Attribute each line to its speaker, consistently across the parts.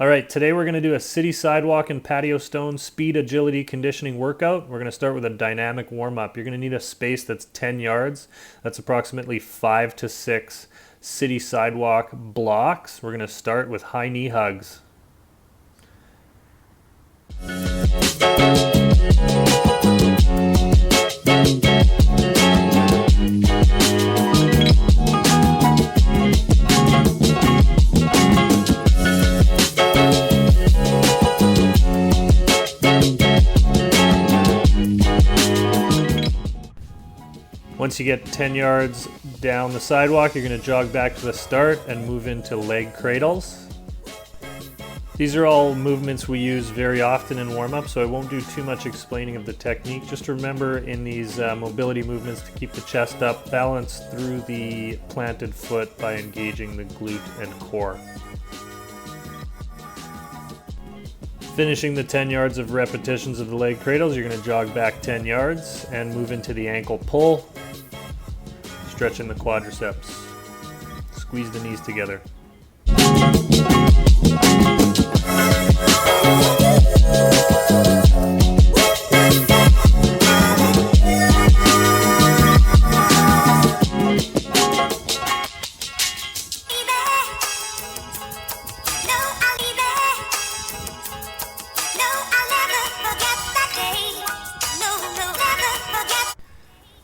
Speaker 1: All right, today we're going to do a city sidewalk and patio stone speed agility conditioning workout. We're going to start with a dynamic warm-up. You're going to need a space that's 10 yards. That's approximately 5 to 6 city sidewalk blocks. We're going to start with high knee hugs. Once you get 10 yards down the sidewalk, you're going to jog back to the start and move into leg cradles. These are all movements we use very often in warm-up, so I won't do too much explaining of the technique. Just remember in these mobility movements to keep the chest up, balance through the planted foot by engaging the glute and core. Finishing the 10 yards of repetitions of the leg cradles, you're going to jog back 10 yards and move into the ankle pull. Stretching the quadriceps. Squeeze the knees together.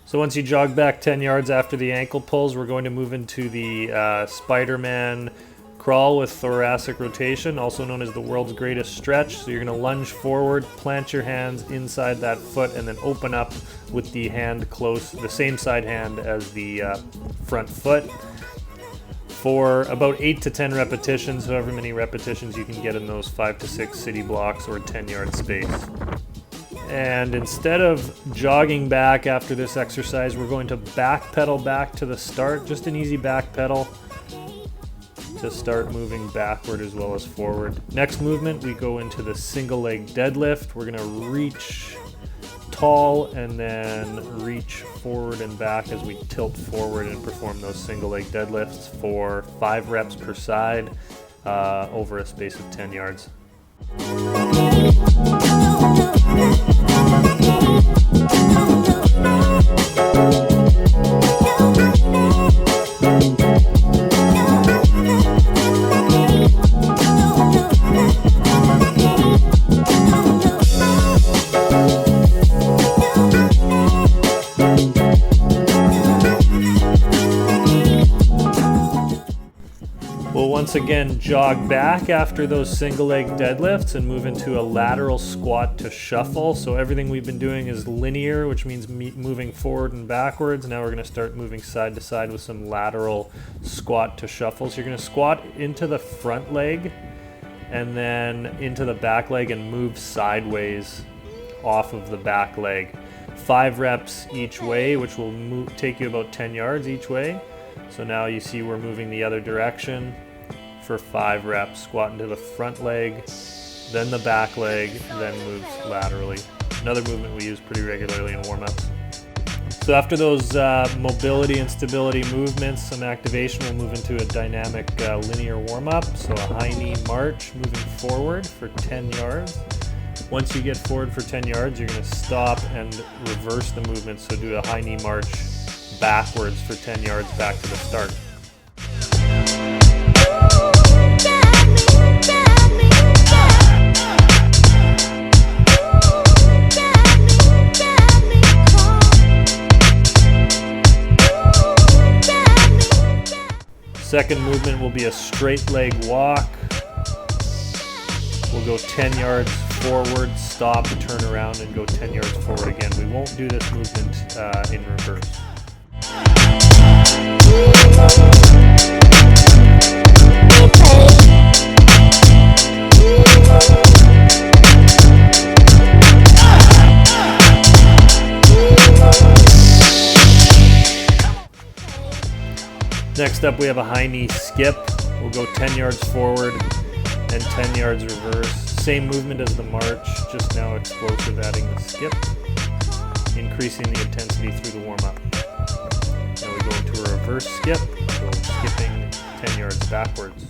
Speaker 1: So once you jog back 10 yards after the ankle pulls, we're going to move into the Spider-Man crawl with thoracic rotation, also known as the world's greatest stretch. So you're going to lunge forward, plant your hands inside that foot, and then open up with the hand close, the same side hand as the front foot. For about 8 to 10 repetitions, however many repetitions you can get in those 5 to 6 city blocks or 10-yard space. And instead of jogging back after this exercise, we're going to back pedal back to the start, just an easy back pedal to start moving backward as well as forward. Next movement, we go into the single leg deadlift. We're gonna reach tall and then reach forward and back as we tilt forward and perform those single leg deadlifts for 5 reps per side over a space of 10 yards. We'll once again jog back after those single leg deadlifts and move into a lateral squat to shuffle. So everything we've been doing is linear, which means moving forward and backwards. Now we're going to start moving side to side with some lateral squat to shuffle. So you're going to squat into the front leg and then into the back leg and move sideways off of the back leg. 5 reps each way, which will take you about 10 yards each way. So now you see we're moving the other direction for 5 reps. Squat into the front leg, then the back leg, then moves laterally. Another movement we use pretty regularly in warm-ups. So after those mobility and stability movements, some activation, we'll move into a dynamic linear warm-up. So a high knee march, moving forward for 10 yards. Once you get forward for 10 yards, you're going to stop and reverse the movement. So do a high knee march backwards for 10 yards back to the start. Second movement will be a straight leg walk. We'll go 10 yards forward, stop, turn around, and go 10 yards forward again. We won't do this movement in reverse. Next up, we have a high knee skip. We'll go 10 yards forward and 10 yards reverse. Same movement as the march, just now explosive, adding the skip, increasing the intensity through the warm-up. Now we go into a reverse skip, so skipping 10 yards backwards.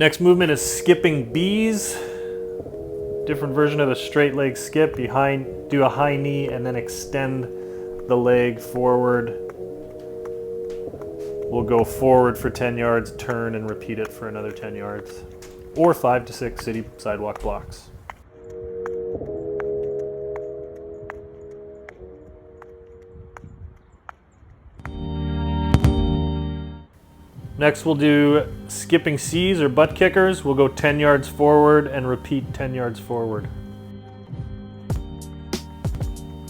Speaker 1: Next movement is skipping bees. Different version of the straight leg skip. Do a high knee and then extend the leg forward. We'll go forward for 10 yards, turn and repeat it for another 10 yards. Or 5 to 6 city sidewalk blocks. Next we'll do skipping C's or butt kickers. We'll go 10 yards forward and repeat 10 yards forward.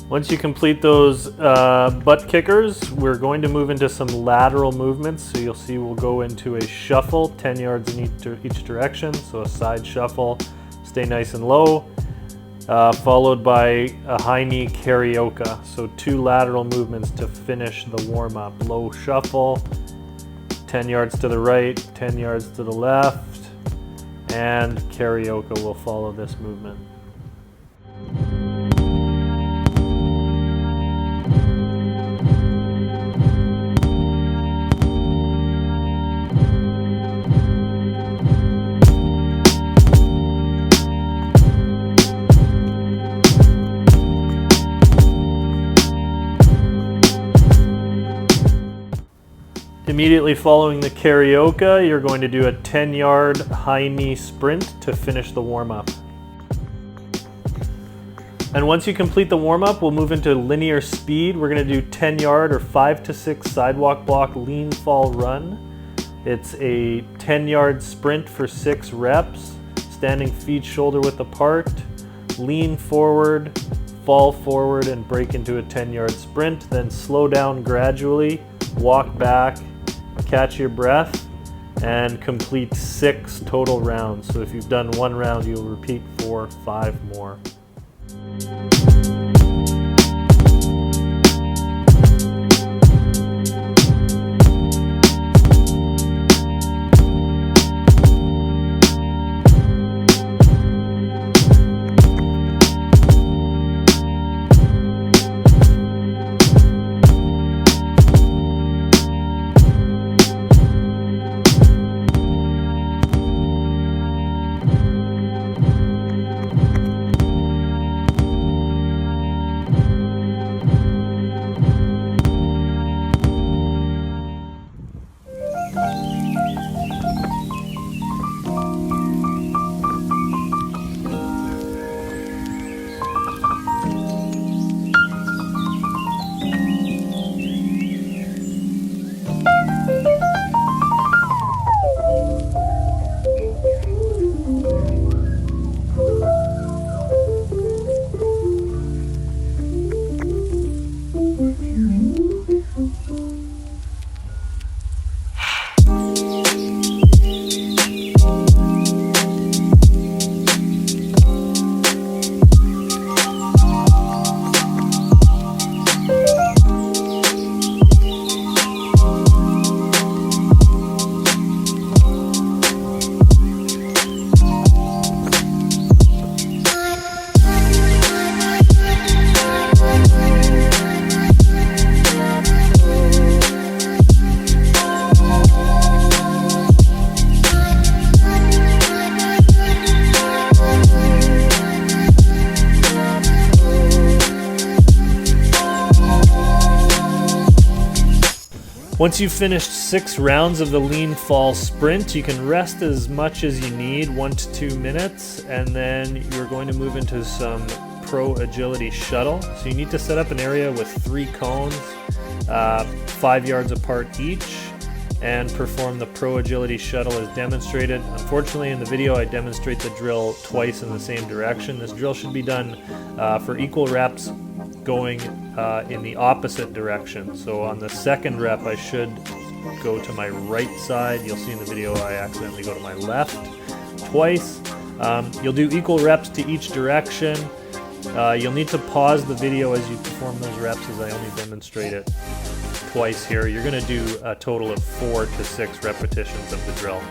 Speaker 1: Once you complete those butt kickers, we're going to move into some lateral movements. So you'll see we'll go into a shuffle, 10 yards in each direction. So a side shuffle, stay nice and low, followed by a high knee karaoke. So 2 lateral movements to finish the warm up. Low shuffle, 10 yards to the right, 10 yards to the left, and karaoke will follow this movement. Immediately following the karaoke, you're going to do a 10-yard high knee sprint to finish the warm-up. And once you complete the warm-up, we'll move into linear speed. We're going to do 10-yard or 5 to 6 sidewalk block lean fall run. It's a 10-yard sprint for 6 reps, standing feet shoulder width apart, lean forward, fall forward, and break into a 10-yard sprint. Then slow down gradually, walk back, catch your breath, and complete 6 total rounds. So if you've done 1 round, you'll repeat 4, 5 more. Once you've finished 6 rounds of the lean fall sprint, you can rest as much as you need, 1 to 2 minutes, and then you're going to move into some pro agility shuttle. So you need to set up an area with 3 cones, 5 yards apart each, and perform the pro agility shuttle as demonstrated. Unfortunately, in the video I demonstrate the drill twice in the same direction. This drill should be done for equal reps going in the opposite direction. So on the second rep I should go to my right side. You'll see in the video I accidentally go to my left twice. You'll do equal reps to each direction. You'll need to pause the video as you perform those reps, as I only demonstrate it twice here. You're going to do a total of 4 to 6 repetitions of the drill.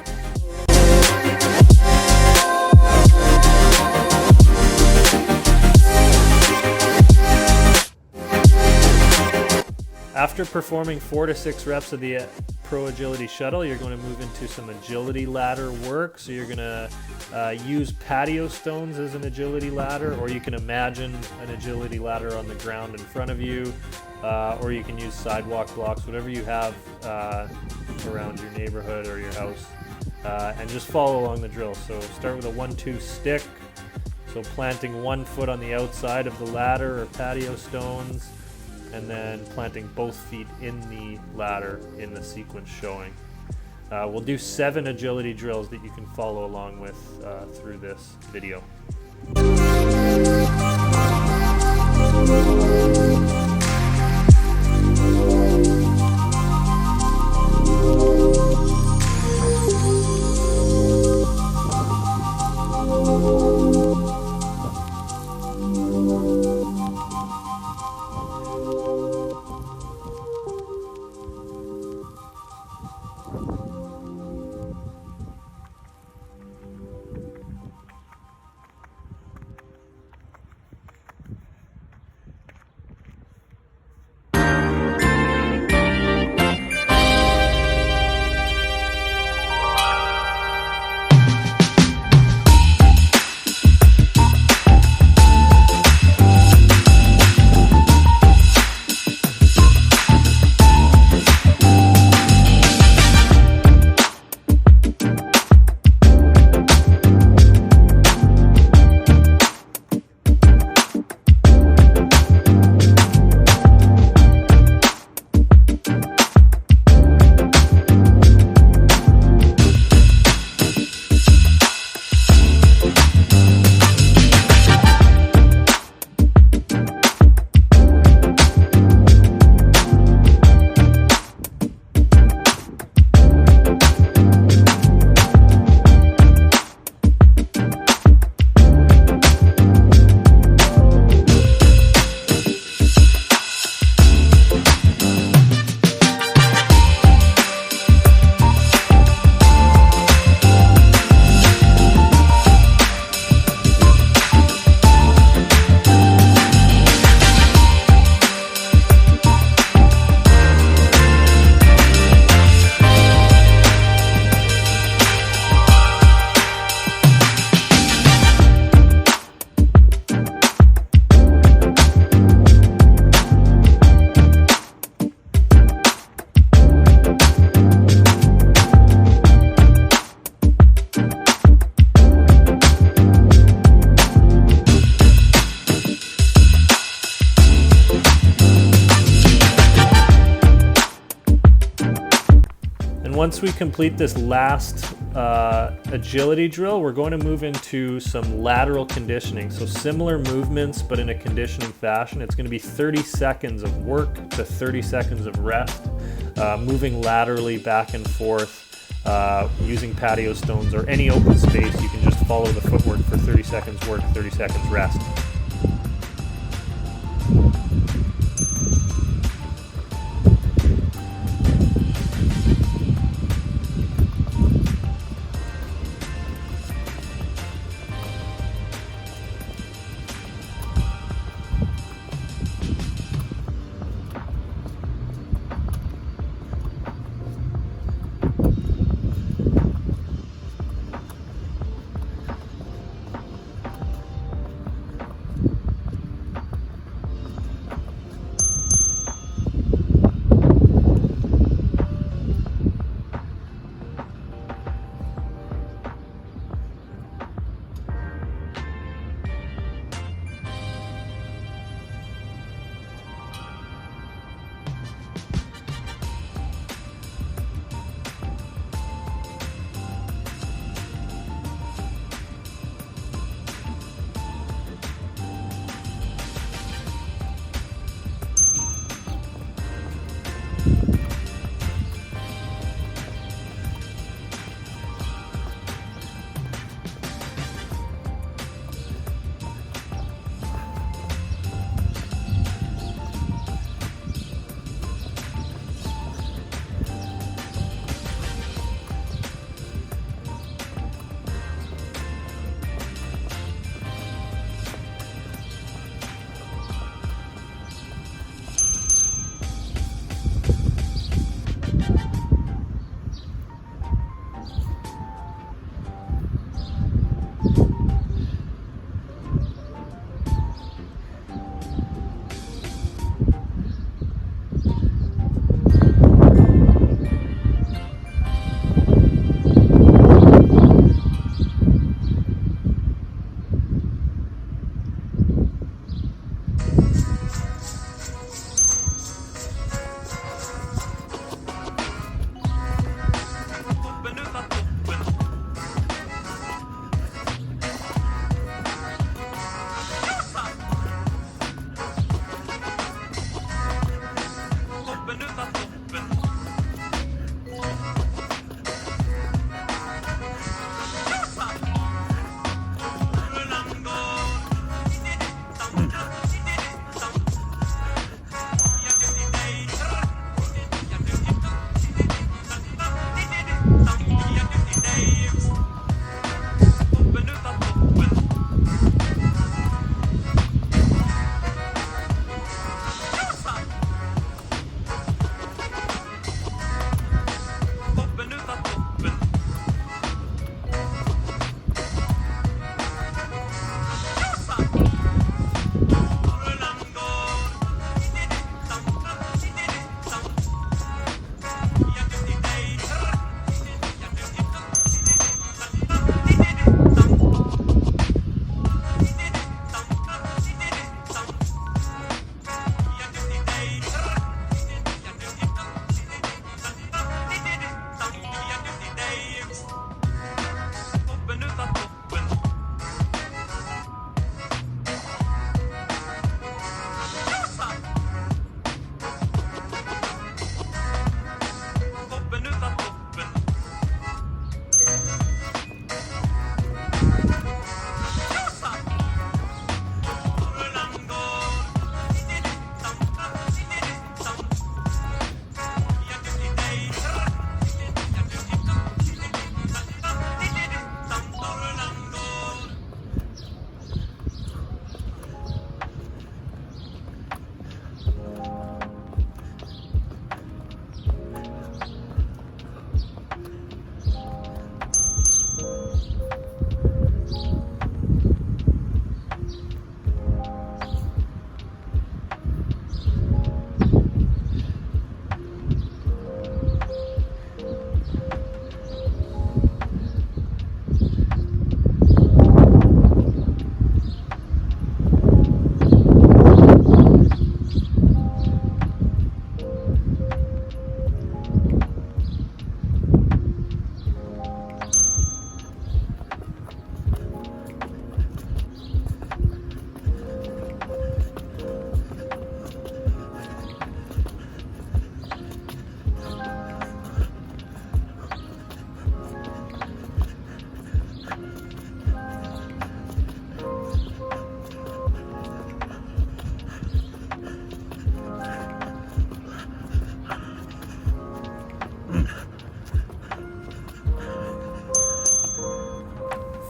Speaker 1: After performing 4 to 6 reps of the Pro Agility Shuttle, you're going to move into some agility ladder work. So you're going to use patio stones as an agility ladder, or you can imagine an agility ladder on the ground in front of you, or you can use sidewalk blocks, whatever you have around your neighborhood or your house, and just follow along the drill. So start with a 1-2 stick, so planting 1 foot on the outside of the ladder or patio stones, and then planting both feet in the ladder in the sequence showing. We'll do 7 agility drills that you can follow along with through this video. Once we complete this last agility drill, we're going to move into some lateral conditioning. So similar movements, but in a conditioning fashion. It's going to be 30 seconds of work to 30 seconds of rest, moving laterally back and forth, using patio stones or any open space. You can just follow the footwork for 30 seconds work, 30 seconds rest.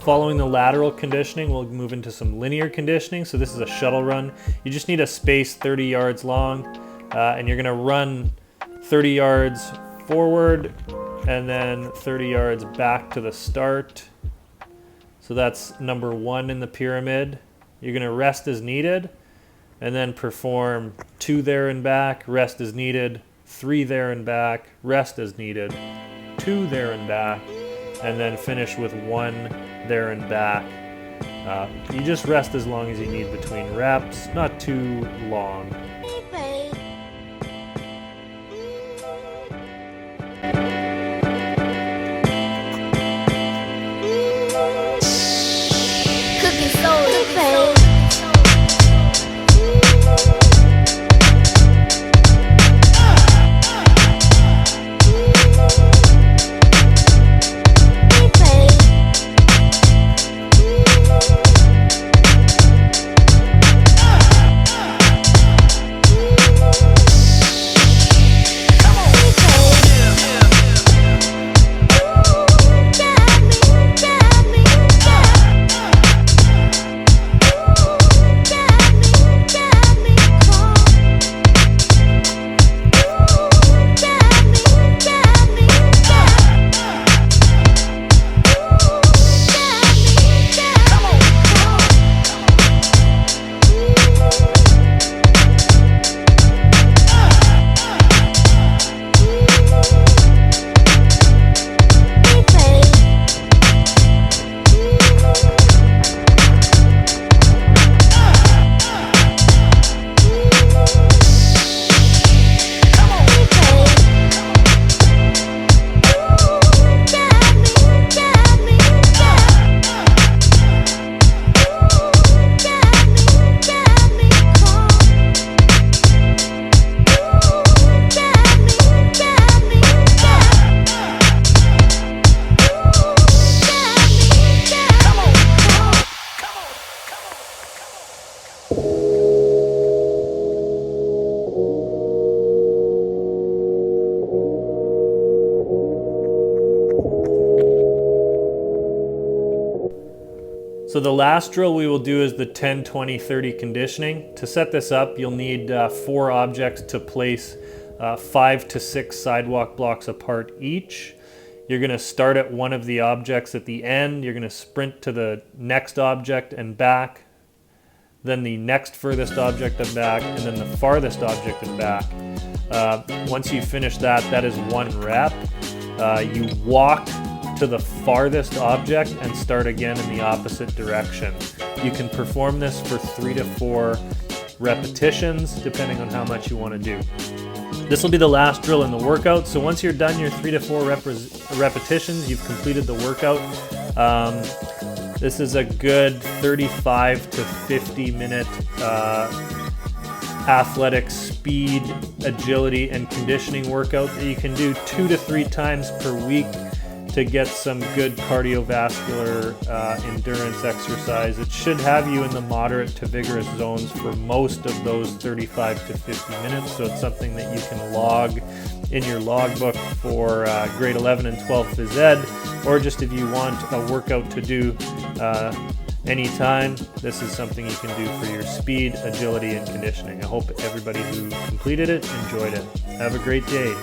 Speaker 1: Following the lateral conditioning, we'll move into some linear conditioning. So this is a shuttle run. You just need a space 30 yards long, and you're gonna run 30 yards forward and then 30 yards back to the start. So that's number 1 in the pyramid. You're gonna rest as needed, and then perform 2 there and back, rest as needed, 3 there and back, rest as needed, 2 there and back, and then finish with 1 there and back. You just rest as long as you need between reps, not too long. So the last drill we will do is the 10, 20, 30 conditioning. To set this up, you'll need 4 objects to place 5 to 6 sidewalk blocks apart each. You're going to start at one of the objects at the end. You're going to sprint to the next object and back, then the next furthest object and back, and then the farthest object and back. Once you finish that, that is 1 rep. You walk to the farthest object and start again in the opposite direction. You can perform this for 3 to 4 repetitions, depending on how much you want to do. This will be the last drill in the workout. So once you're done your 3 to 4 repetitions, you've completed the workout. This is a good 35 to 50 minute athletic speed, agility, and conditioning workout that you can do 2 to 3 times per week to get some good cardiovascular endurance exercise. It should have you in the moderate to vigorous zones for most of those 35 to 50 minutes, so it's something that you can log in your logbook for grade 11 and 12 phys ed, or just if you want a workout to do anytime, this is something you can do for your speed, agility, and conditioning. I hope everybody who completed it enjoyed it. Have a great day.